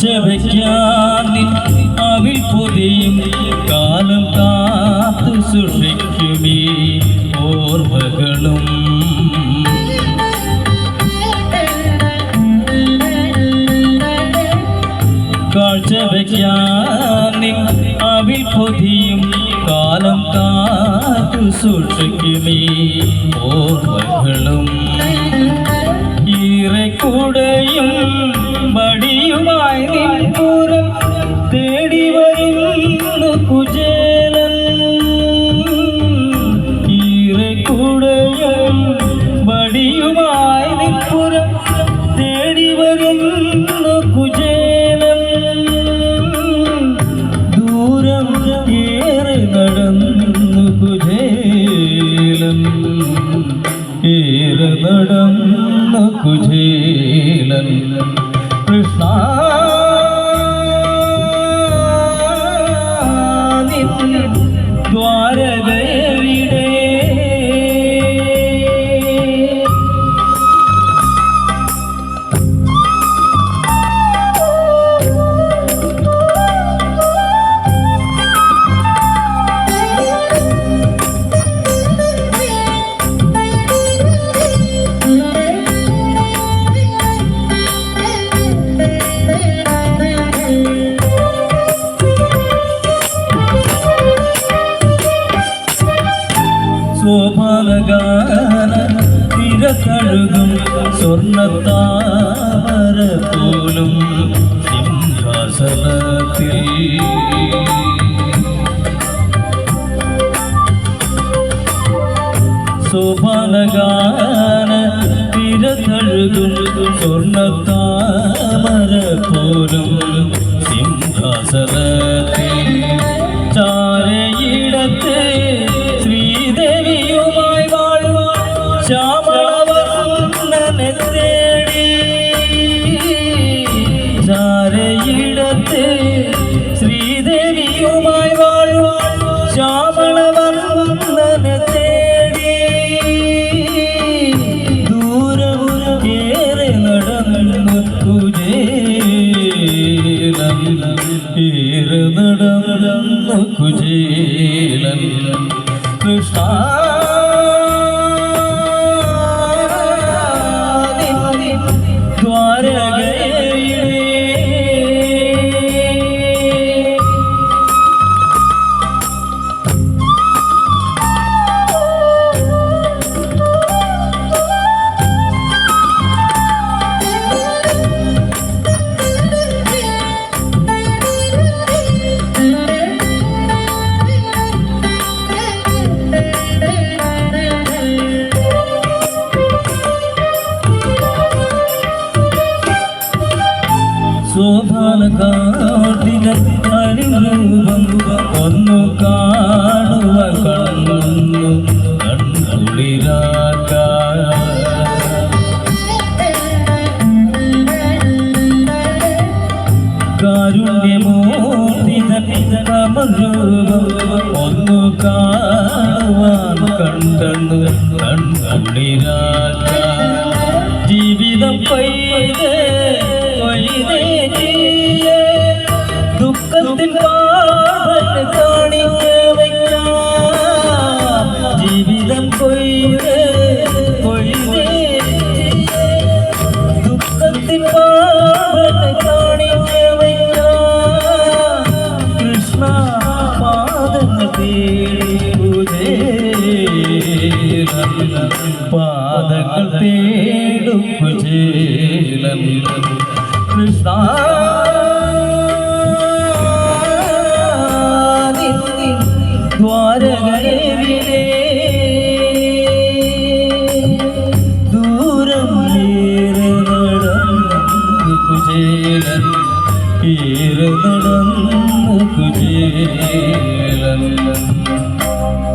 കാഴ്ചവെക്കാൻ അവിൽ പൊതിയും കാലം കാത്തു സൂക്ഷിക്കുമീ ഓർമ്മകളും കാഴ്ചവെക്കാൻ അവിൽ പൊതിയും കാലം കാത്തു സൂക്ഷിക്കുമീ ഓർമ്മകളും ഈറെക്കൂടെയും വടിയുമായി നിൻപുരം തേടി വരുന്നു കുചേലൻ ഈറെക്കൂടെയും വടിയുമായി നിൻപുരം തേടി വരുന്നു കുചേലൻ ദൂരം ഏറെ നടന്നു കുചേലൻ ഏറെ നടന്നു കുചേലൻ കൃഷ്ണ ദ്വാരകയുടെ സോപാനഗാന തിരകഴുകും സ്വർണ്ണത്താമര പോലും സിംഹാസനത്തിൽ സോപാനഗാന തിരകഴുകും സ്വർണ്ണത്താമര പോലും സിംഹാസനത്തിൽ ചാരയിടത്ത് ശ്രീദേവിയുമായി വാഴുവാൻ ശ്യാമളവർണ്ണനെ തേടി ചാരയിടത്ത് ശ്രീദേവിയുമായി വാഴുവാൻ ശ്യാമളവർണ്ണനെ തേടി ദൂരം ഏറെ നടന്നു കുചേലൻ ഏറെ നടന്നു കുചേലൻ കൃഷ്ണ ദ്വാരകയുടെ സോപാനകാട്ടിലെ അനുരൂപം ഒന്നു കാണുക കണ്ണു കൺകുളിരാക്കാൻ കാരുണ്യമൂർത്തിതമരൂപം ഒന്നു കാണുവാൻ കണ്ടു കൺകുളിരാക്കാൻ ജീവിതം പൈതേ ദുഃഖത്തിൻ പാടത്ത് കാണിക്ക വയ്ക്കാം ജീവിതം കൊയ്തേ ദുഃഖത്തിൻ പാടത്ത് കാണിക്ക വയ്ക്കാം കൃഷ്ണ പാദങ്ങൾ തേടും പാദങ്ങൾ തേടും കുചേലൻ കൃഷ്ണ ദ്വാരകയുടെ ദൂരം ഏറെ നടന്നു കുചേലൻ ഏറെ നടന്നു കുചേലൻ